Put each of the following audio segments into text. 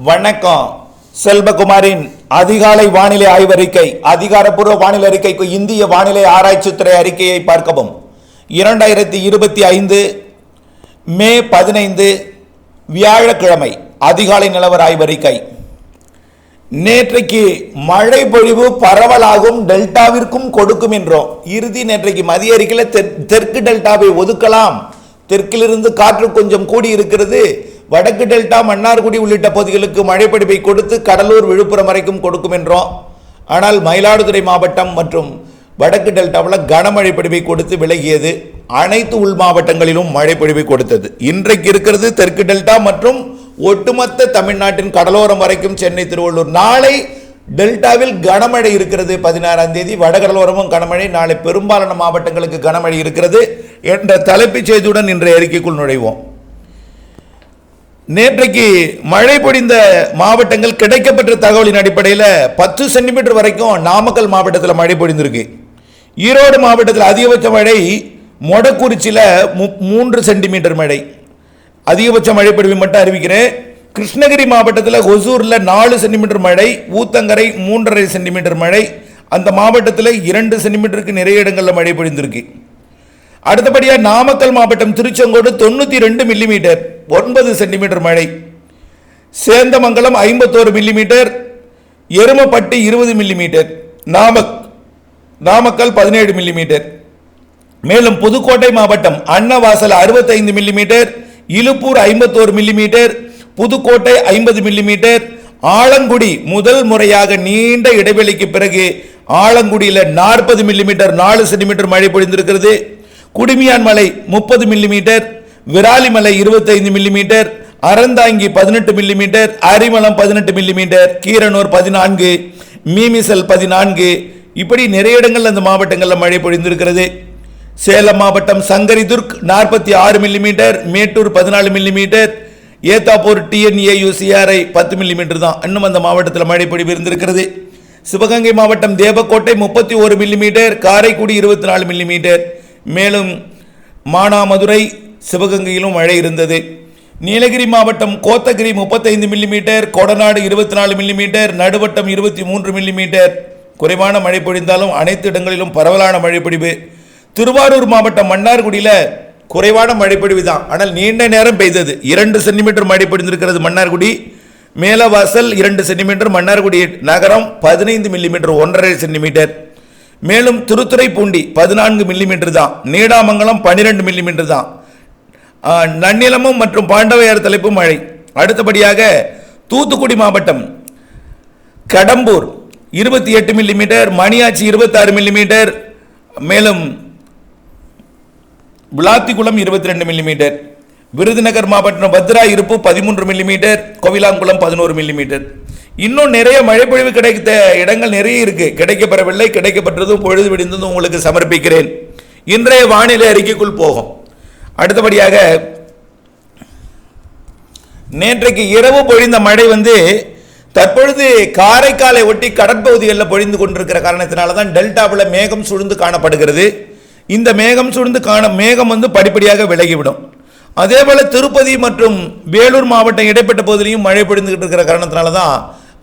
வணக்கம். செல்வகுமாரின் அதிகாலை வானிலை ஆய்வறிக்கை. அதிகாரப்பூர்வ வானிலை அறிக்கைக்கு இந்திய வானிலை ஆராய்ச்சித்துறை அறிக்கையை பார்க்கவும். 2025 மே 15 வியாழக்கிழமை அதிகாலை நிலவர ஆய்வறிக்கை. நேற்றைக்கு மழை பொழிவு பரவலாகும், டெல்டாவிற்கும் கொடுக்கும் என்றோம். இறுதி நேற்றைக்கு மதிய அறிக்கையில் தெற்கு டெல்டாவை ஒதுக்கலாம், தெற்கிலிருந்து காற்று கொஞ்சம் கூடி இருக்கிறது, வடக்கு டெல்டா மன்னார்குடி உள்ளிட்ட பகுதிகளுக்கு மழைப்பொழிவை கொடுத்து கடலூர் விழுப்புரம் வரைக்கும் கொடுக்கும் என்றோம். ஆனால் மயிலாடுதுறை மாவட்டம் மற்றும் வடக்கு டெல்டாவில் கனமழை பொழிவை கொடுத்து விலகியது. அனைத்து உள் மாவட்டங்களிலும் மழை பொழிவை கொடுத்தது. இன்றைக்கு இருக்கிறது தெற்கு டெல்டா மற்றும் ஒட்டுமொத்த தமிழ்நாட்டின் கடலோரம் வரைக்கும் சென்னை திருவள்ளூர். நாளை டெல்டாவில் கனமழை இருக்கிறது. 16ஆம் தேதி வடகடலோரமும் கனமழை, நாளை பெரும்பாலான மாவட்டங்களுக்கு கனமழை இருக்கிறது என்ற தலைப்புச் செய்தியுடன் இன்றைய அறிக்கைக்குள் நுழைவோம். நேற்றைக்கு மழை பொழிந்த மாவட்டங்கள் கிடைக்கப்பட்ட தகவலின் அடிப்படையில் 10 சென்டிமீட்டர் வரைக்கும் நாமக்கல் மாவட்டத்தில் மழை பொழிந்திருக்கு. ஈரோடு மாவட்டத்தில் அதிகபட்ச மழை மொடக்குறிச்சியில் 3 சென்டிமீட்டர் மழை, அதிகபட்ச மழை பொழிவு மட்டும் அறிவிக்கிறேன். கிருஷ்ணகிரி மாவட்டத்தில் ஒசூரில் 4 சென்டிமீட்டர் மழை, ஊத்தங்கரை 3.5 சென்டிமீட்டர் மழை, அந்த மாவட்டத்தில் 2 சென்டிமீட்டருக்கு நிறைய இடங்களில் மழை பொழிந்திருக்கு. அடுத்தபடியாக நாமக்கல் மாவட்டம் திருச்செங்கோடு 92 மில்லிமீட்டர் 9 சென்டிமீட்டர் மழை, Sendamangalam 51 millimetre, Erumapatti 20 millimetre, Namakkal 17 millimetre. மேலும் புதுக்கோட்டை மாவட்டம் Annavasal 65 millimetre, Illuppur 51 millimetre, Pudukkottai 50 millimetre, Alangudi முதல் முறையாக நீண்ட இடைவெளிக்கு பிறகு ஆலங்குடியில் 40 மில்லிமீட்டர் 4 சென்டிமீட்டர் மழை பொழிந்திருக்கிறது. குடுமியான் மலை 30 millimetre, Viralimalai 25 millimetre, Aranthangi 18 millimetre, Arimalam 18 millimetre, Keeranur 14, Meemisal 14, இப்படி நிறைய இடங்கள் அந்த மாவட்டங்களில் மழை பொழிந்திருக்கிறது. சேலம் மாவட்டம் Sankaridurg 46 millimetre, Mettur 14 millimetre, Ethapur TNAUCRI 10 millimetre தான் இன்னும் அந்த மாவட்டத்தில் மழை பொழிவு இருந்திருக்கிறது. சிவகங்கை மாவட்டம் தேவக்கோட்டை 31 மில்லிமீட்டர், காரைக்குடி 24 மில்லிமீட்டர், மேலும் மானாமதுரை சிவகங்கையிலும் மழை இருந்தது. நீலகிரி மாவட்டம் Kotagiri 35 millimetre, Kodanad 24 millimetre, Naduvattam 23 millimetre. குறைவான மழை பொழிந்தாலும் அனைத்து இடங்களிலும் பரவலான மழை பொழிவு. திருவாரூர் மாவட்டம் மன்னார்குடியில் குறைவான மழை பொழிவு தான், ஆனால் நீண்ட நேரம் பெய்தது. 2 சென்டிமீட்டர் மழை பொழிந்திருக்கிறது மன்னார்குடி. மேலவாசல் 2 சென்டிமீட்டர், மன்னார்குடி நகரம் 15 மில்லிமீட்டர் 1.5 சென்டிமீட்டர். மேலும் திருத்துறைப்பூண்டி 14 மில்லிமீட்டர் தான், நீடாமங்கலம் 12 மில்லிமீட்டர் தான். நன்னிலமும் மற்றும் பாண்டவையார் தலைப்பு மழை. அடுத்தபடியாக தூத்துக்குடி மாவட்டம் கடம்பூர் 28 மில்லிமீட்டர், மணியாச்சி 26 மில்லிமீட்டர், மேலும் விளாத்திக்குளம் 22 மில்லிமீட்டர். விருதுநகர் மாவட்டம் பத்ரா இருப்பு 13 மில்லிமீட்டர், கோவிலாங்குளம் 11 மில்லிமீட்டர். இன்னும் நிறைய மழை பொழிவு கிடைத்த இடங்கள் நிறைய இருக்கு. கிடைக்கப்பெறவில்லை, கிடைக்கப்பட்டதும் பொழுது விடிந்ததும் உங்களுக்கு சமர்ப்பிக்கிறேன். இன்றைய வானிலை அறிக்கைக்குள் போகும். அடுத்தபடியாக நேற்றைக்கு இரவு பொழிந்த மழை தற்பொழுது காரைக்காலை ஒட்டி கடற்பகுதிகளில் பொழிந்து கொண்டிருக்கிற காரணத்தினால தான் டெல்டாவில் மேகம் சூழ்ந்து காணப்படுகிறது. இந்த மேகம் சூழ்ந்து மேகம் படிப்படியாக விலகிவிடும். அதே போல திருப்பதி மற்றும் வேலூர் மாவட்டம் இடைப்பட்ட பகுதியிலையும் மழை பொழிந்துகிட்டு இருக்கிற காரணத்தினால தான்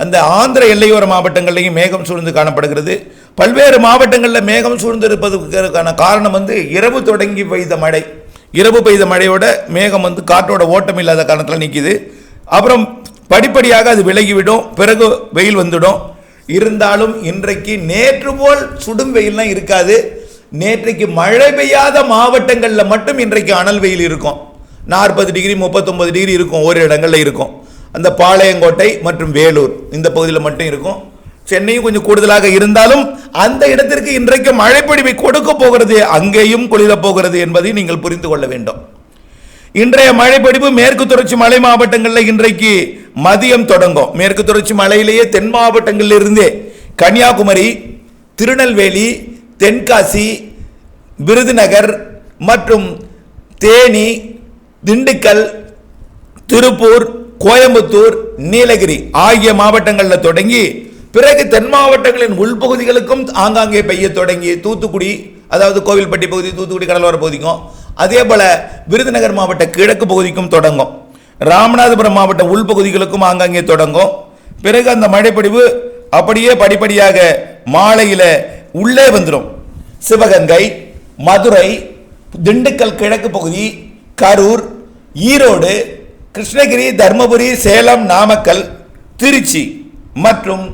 அந்த ஆந்திர எல்லையோர மாவட்டங்களிலையும் மேகம் சூழ்ந்து காணப்படுகிறது. பல்வேறு மாவட்டங்களில் மேகம் சூழ்ந்து இருப்பதற்கான காரணம் இரவு தொடங்கி பெய்த மழை. இரவு பெய்த மழையோட மேகம் காற்றோட ஓட்டம் இல்லாத காரணத்தில் நிற்கிது. அப்புறம் படிப்படியாக அது விலகிவிடும், பிறகு வெயில் வந்துடும். இருந்தாலும் இன்றைக்கு நேற்று போல் சுடும் வெயில்லாம் இருக்காது. நேற்றைக்கு மழை பெய்யாத மாவட்டங்களில் மட்டும் இன்றைக்கு அனல் வெயில் இருக்கும். 40 டிகிரி 39 டிகிரி இருக்கும், ஒரு இடங்களில் இருக்கும். அந்த பாளையங்கோட்டை மற்றும் வேலூர் இந்த பகுதியில் மட்டும் இருக்கும். சென்னையும் கொஞ்சம் கூடுதலாக இருந்தாலும் அந்த இடத்திற்கு இன்றைக்கு மழைப்பொழிவை கொடுக்க போகிறது, அங்கேயும் குளிரப் போகிறது என்பதை நீங்கள் புரிந்து கொள்ள வேண்டும். இன்றைய மழைப்பொழிவு மேற்கு தொடர்ச்சி மலை மாவட்டங்களில் இன்றைக்கு மதியம் தொடங்கும். மேற்கு தொடர்ச்சி மலையிலேயே தென் மாவட்டங்களில் இருந்தே கன்னியாகுமரி, திருநெல்வேலி, தென்காசி, விருதுநகர் மற்றும் தேனி, திண்டுக்கல், திருப்பூர், கோயம்புத்தூர், நீலகிரி ஆகிய மாவட்டங்களில் தொடங்கி பிறகு தென் மாவட்டங்களின் உள்பகுதிகளுக்கும் ஆங்காங்கே பெய்ய தொடங்கி தூத்துக்குடி, அதாவது கோவில்பட்டி பகுதி, தூத்துக்குடி கடலோர பகுதிக்கும், அதே போல விருதுநகர் மாவட்ட கிழக்கு பகுதிக்கும் தொடங்கும். ராமநாதபுரம் மாவட்ட உள்பகுதிகளுக்கும் ஆங்காங்கே தொடங்கும். பிறகு அந்த மழைப்பொழிவு அப்படியே படிப்படியாக மாலையில உள்ளே வந்துடும். சிவகங்கை, மதுரை, திண்டுக்கல் கிழக்கு பகுதி, கரூர், ஈரோடு, கிருஷ்ணகிரி, தர்மபுரி, சேலம், நாமக்கல், திருச்சி மற்றும்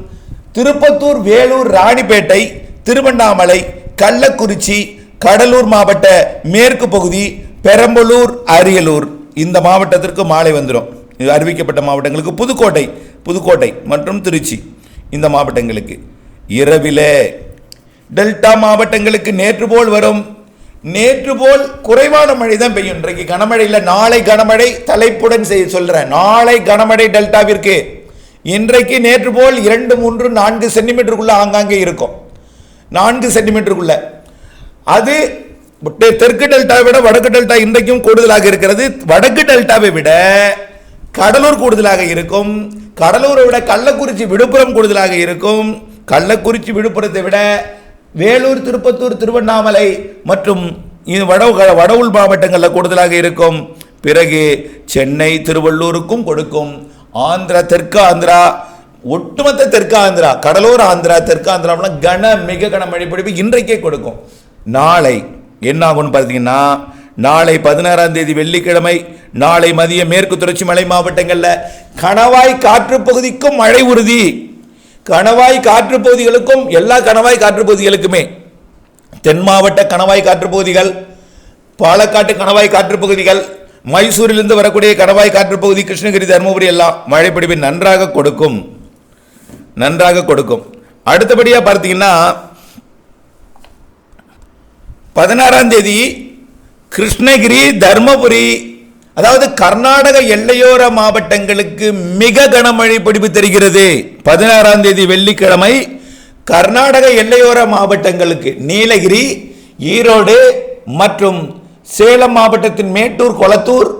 திருப்பத்தூர், வேலூர், ராணிப்பேட்டை, திருவண்ணாமலை, கள்ளக்குறிச்சி, கடலூர் மாவட்ட மேற்கு பகுதி, பெரம்பலூர், அரியலூர் இந்த மாவட்டத்திற்கு மாலை வந்துடும். இது அறிவிக்கப்பட்ட மாவட்டங்களுக்கு புதுக்கோட்டை மற்றும் திருச்சி இந்த மாவட்டங்களுக்கு. இரவிலே டெல்டா மாவட்டங்களுக்கு நேற்று போல் வரும். நேற்று போல் குறைவான மழை தான் பெய்யும். இன்றைக்கு கனமழை இல்லை, நாளை கனமழை. தலைப்புடன் சொல்றேன், நாளை கனமழை டெல்டாவிற்கு. இன்றைக்கு நேற்று போல் 2, 3, 4 சென்டிமீட்டருக்குள்ள ஆங்காங்கே இருக்கும். 4 சென்டிமீட்டருக்குள்ள. அது தெற்கு டெல்டாவை விட வடக்கு டெல்டா இன்றைக்கும் கூடுதலாக இருக்கிறது. வடக்கு டெல்டாவை விட கடலூர் கூடுதலாக இருக்கும். கடலூரை விட கள்ளக்குறிச்சி, விழுப்புரம் கூடுதலாக இருக்கும். கள்ளக்குறிச்சி, விழுப்புரத்தை விட வேலூர், திருப்பத்தூர், திருவண்ணாமலை மற்றும் வட உள் மாவட்டங்களில் கூடுதலாக இருக்கும். பிறகு சென்னை, திருவள்ளூருக்கும் கொடுக்கும். ஆந்திரா, தெற்கு ஆந்திரா, ஒட்டுமொத்த தெற்கு ஆந்திரா, கடலூர் ஆந்திரா, தெற்கு ஆந்திரா மிக கனமழை பொழிவு இன்றைக்கே கொடுக்கும். நாளை என்ன ஆகும்னு பார்த்தீங்கன்னா, நாளை 16ஆம் தேதி வெள்ளிக்கிழமை நாளை மதிய மேற்கு தொடர்ச்சி மலை மாவட்டங்களில் கணவாய் காற்று பகுதிக்கும் மழை உறுதி. கணவாய் காற்று பகுதிகளுக்கும், எல்லா கணவாய் காற்று பகுதிகளுக்குமே, தென் மாவட்ட கணவாய் காற்று பகுதிகள், பாலக்காட்டு கணவாய் காற்று பகுதிகள், மைசூரிலிருந்து வரக்கூடிய கணவாய் காற்று பகுதி, கிருஷ்ணகிரி, தருமபுரி எல்லாம் மழை பொழிவை நன்றாக கொடுக்கும். அடுத்தபடியா பார்த்தீங்கன்னா 16ஆம் தேதி கிருஷ்ணகிரி, தர்மபுரி, அதாவது கர்நாடக எல்லையோர மாவட்டங்களுக்கு மிக கனமழை பொழிவு தெரிகிறது. 16ஆம் தேதி வெள்ளிக்கிழமை கர்நாடக எல்லையோர மாவட்டங்களுக்கு நீலகிரி, ஈரோடு மற்றும் சேலம் மாவட்டத்தின் மேட்டூர், கொளத்தூர்,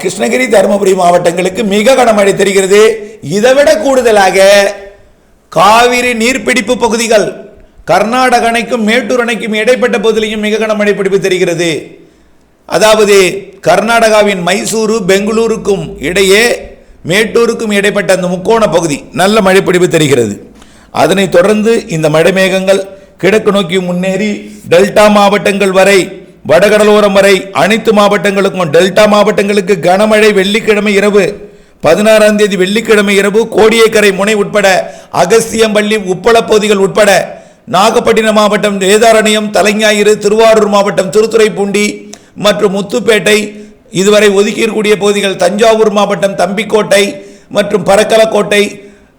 கிருஷ்ணகிரி, தருமபுரி மாவட்டங்களுக்கு மிக கனமழை தெரிகிறது. இதைவிட கூடுதலாக காவிரி நீர்பிடிப்பு பகுதிகள், கர்நாடக அணைக்கும் மேட்டூர் அணைக்கும் இடைப்பட்ட பகுதியிலும் மிக கனமழை பொழிவு தெரிகிறது. அதாவது கர்நாடகாவின் மைசூரு, பெங்களூருக்கும் இடையே, மேட்டூருக்கும் இடைப்பட்ட அந்த முக்கோண பகுதி நல்ல மழை பொழிவு தெரிகிறது. அதனைத் தொடர்ந்து இந்த மழை மேகங்கள் கிழக்கு நோக்கி முன்னேறி டெல்டா மாவட்டங்கள் வரை, வடகடலோரம் வரை அனைத்து மாவட்டங்களுக்கும், டெல்டா மாவட்டங்களுக்கு கனமழை வெள்ளிக்கிழமை இரவு 16ஆம் தேதி வெள்ளிக்கிழமை இரவு கோடியக்கரை முனை உட்பட, அகஸ்தியம்பள்ளி, உப்பள பகுதிகள் உட்பட, நாகப்பட்டினம் மாவட்டம் வேதாரண்யம், தலைஞாயிறு, திருவாரூர் மாவட்டம் திருத்துறைப்பூண்டி மற்றும் முத்துப்பேட்டை இதுவரை ஒதுக்கியிருக்கூடிய பகுதிகள், தஞ்சாவூர் மாவட்டம் தம்பிக்கோட்டை மற்றும் பரக்கலக்கோட்டை,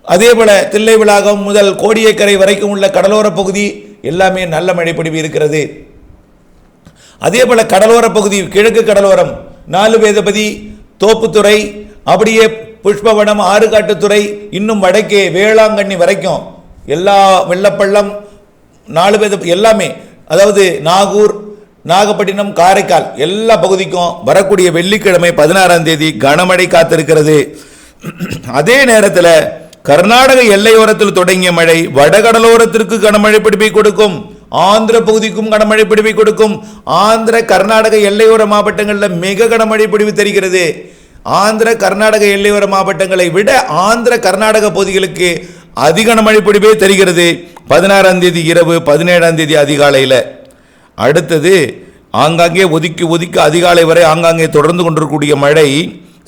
அதேபோல தில்லைவிளாகம் முதல் கோடியக்கரை வரைக்கும் உள்ள கடலோர பகுதி எல்லாமே நல்ல மழை பொழிவு இருக்கிறது. அதேபோல கடலோர பகுதி, கிழக்கு கடலோரம், 4 வேதபதி, தோப்புத்துறை, அப்படியே புஷ்பவனம், ஆறுகாட்டுத்துறை, இன்னும் வடக்கே வேளாங்கண்ணி வரைக்கும் எல்லா வெள்ளப்பள்ளம், 4 வேத எல்லாமே, அதாவது நாகூர், நாகப்பட்டினம், காரைக்கால் எல்லா பகுதிக்கும் வரக்கூடிய வெள்ளிக்கிழமை 16ஆம் தேதி கனமழை காத்திருக்கிறது. அதே நேரத்தில் கர்நாடக எல்லையோரத்தில் தொடங்கிய மழை வடகடலோரத்திற்கு கனமழை பிடிப்பை கொடுக்கும். ஆந்திர பகுதிக்கும் கனமழை பிடிப்பை கொடுக்கும். ஆந்திர கர்நாடக எல்லையோர மாவட்டங்களில் மிக கனமழை பிடிவு தெரிகிறது. ஆந்திர கர்நாடக எல்லையோர மாவட்டங்களை விட ஆந்திர கர்நாடக பகுதிகளுக்கு அதிக கனமழை பிடிப்பே தெரிகிறது 16ஆம் தேதி இரவு, 17ஆம் தேதி அதிகாலையில். அடுத்தது ஆங்காங்கே ஒதுக்கி அதிகாலை வரை ஆங்காங்கே தொடர்ந்து கொண்டிருக்கக்கூடிய மழை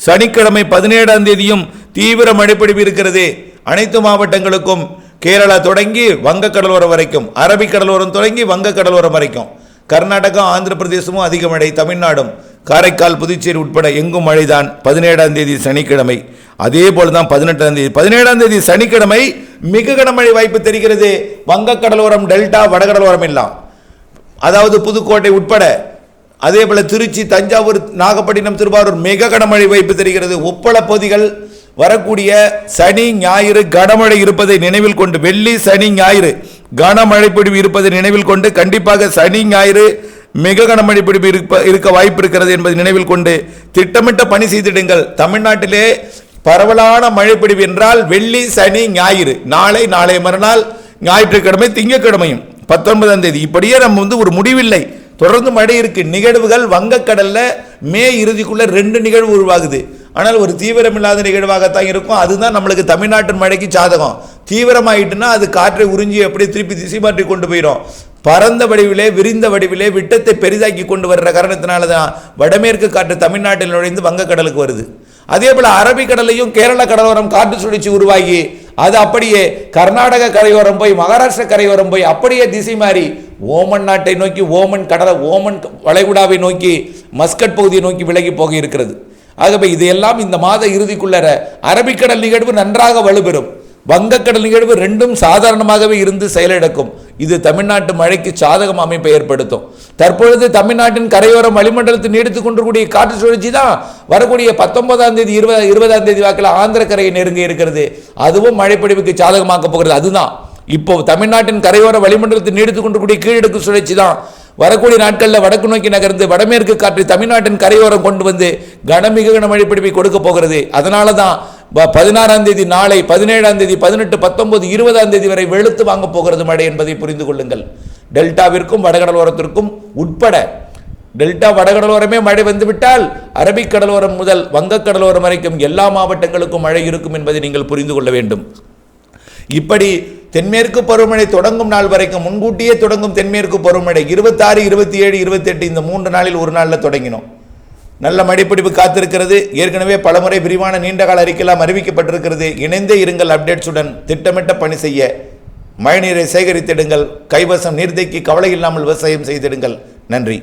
சனிக்கிழமை 17ஆம் தேதியும் தீவிர மழைப்பொழிவு இருக்கிறது. அனைத்து மாவட்டங்களுக்கும், கேரளா தொடங்கி வங்கக்கடலோரம் வரைக்கும், அரபிக்கடலோரம் தொடங்கி வங்கக்கடலோரம் வரைக்கும், கர்நாடகா, ஆந்திர பிரதேசமும் அதிக மழை, தமிழ்நாடும், காரைக்கால், புதுச்சேரி உட்பட எங்கும் மழைதான் 17ஆம் தேதி சனிக்கிழமை. அதே போலதான் 18ஆம் தேதி, 17ஆம் தேதி சனிக்கிழமை மிக கனமழை வாய்ப்பு தெரிகிறது. வங்கக்கடலோரம், டெல்டா, வடகடலோரம் எல்லாம், அதாவது புதுக்கோட்டை உட்பட, அதே போல திருச்சி, தஞ்சாவூர், நாகப்பட்டினம், திருவாரூர் மிக கனமழை வாய்ப்பு தெரிகிறது. உப்பள பகுதிகள் வரக்கூடிய சனி, ஞாயிறு கனமழை இருப்பதை நினைவில் கொண்டு, வெள்ளி, சனி, ஞாயிறு கனமழை பொழிவு இருப்பதை நினைவில் கொண்டு, கண்டிப்பாக சனி, ஞாயிறு மிக கனமழை பொழிவு இருக்க வாய்ப்பு இருக்கிறது என்பதை நினைவில் கொண்டு திட்டமிட்ட பணி செய்திடுங்கள். தமிழ்நாட்டிலே பரவலான மழை பொழிவு என்றால் வெள்ளி, சனி, ஞாயிறு, நாளை மறுநாள் ஞாயிற்றுக்கிழமை, திங்கட்கிழமையும் 19ஆம் தேதி. இப்படியே நம்ம ஒரு முடிவில்லை, தொடர்ந்து மழை இருக்கு. நிகழ்வுகள் வங்கக்கடல்ல மே இறுதிக்குள்ள 2 நிகழ்வு உருவாகுது. ஆனால் ஒரு தீவிரமில்லாத நிகழ்வாகத்தான் இருக்கும். அதுதான் நம்மளுக்கு தமிழ்நாட்டின் மழைக்கு சாதகம். தீவிரமாயிட்டுன்னா அது காற்றை உறிஞ்சி எப்படி திருப்பி திசை மாற்றி கொண்டு போயிடும். பரந்த வடிவிலே விரிந்த வடிவிலே விட்டத்தை பெரிதாக்கி கொண்டு வர்ற காரணத்தினால தான் வடமேற்கு காற்று தமிழ்நாட்டில் நுழைந்து வங்கக்கடலுக்கு வருது. அதே போல் அரபிக்கடலையும் கேரள கடலோரம் காற்று சுழற்சி உருவாகி அது அப்படியே கர்நாடக கரையோரம் போய் மகாராஷ்டிர கரையோரம் போய் அப்படியே திசை மாறி ஓமன் நாட்டை நோக்கி ஓமன் வளைகுடாவை நோக்கி மஸ்கட் பகுதியை நோக்கி விலகி போக இருக்கிறது. ஆகவே இதையெல்லாம் இந்த மாத இறுதிக்குள்ளர அரபிக்கடல் நிகழ்வு நன்றாக வலுப்பெறும். வங்கக்கடல் நிகழ்வு ரெண்டும் சாதாரணமாகவே இருந்து செயலிழக்கும். இது தமிழ்நாட்டு மழைக்கு சாதகம் அமைப்பை ஏற்படுத்தும். தற்பொழுது தமிழ்நாட்டின் கரையோரம் வளிமண்டலத்தில் நீடித்துக் கொண்டிருக்கூடிய காற்று சுழற்சி தான் வரக்கூடிய 19ஆம் தேதி 20ஆம் தேதி வாக்கில் ஆந்திர கரையை நெருங்கி இருக்கிறது. அதுவும் மழைப்பொழிவுக்கு சாதகமாக்க போகிறது. அதுதான் இப்போ தமிழ்நாட்டின் கரையோர வளிமண்டலத்தில் நீடித்துக் கொண்டிருக்கூடிய கீழடுக்கு சுழற்சி தான் வரக்கூடிய நாட்களில் வடக்கு நோக்கி நகர்ந்து வடமேற்கு காற்று தமிழ்நாட்டின் கரையோரம் கொண்டு வந்து கனமிக மழைப்பொழிவை கொடுக்க போகிறது. அதனால தான் 16ஆம் தேதி நாளை 17ஆம் தேதி 18 19 20ஆம் தேதி வரை வெளுத்து வாங்க போகிறது மழை என்பதை புரிந்து கொள்ளுங்கள். டெல்டாவிற்கும் வடகடலோரத்திற்கும் உட்பட டெல்டா வடகடலோரமே மழை வந்துவிட்டால் அரபிக்கடலோரம் முதல் வங்கக்கடலோரம் வரைக்கும் எல்லா மாவட்டங்களுக்கும் மழை இருக்கும் என்பதை நீங்கள் புரிந்து கொள்ள வேண்டும். இப்படி தென்மேற்கு பருவமழை தொடங்கும் நாள் வரைக்கும் முன்கூட்டியே தொடங்கும் தென்மேற்கு பருவமழை 26 27 28 இந்த 3 நாளில் ஒரு நாளில் தொடங்கினோம். நல்ல மழைப்பிடிப்பு காத்திருக்கிறது. ஏற்கனவே பலமுறை விரிவான நீண்டகால அறிக்கையெல்லாம் அறிவிக்கப்பட்டிருக்கிறது. இணைந்தே இருங்கள். அப்டேட்ஸுடன் திட்டமிட்ட பணி செய்ய மழைநீரை சேகரித்திடுங்கள். கைவசம் நீர்த்தேக்கி கவலை இல்லாமல் விவசாயம் செய்திடுங்கள். நன்றி.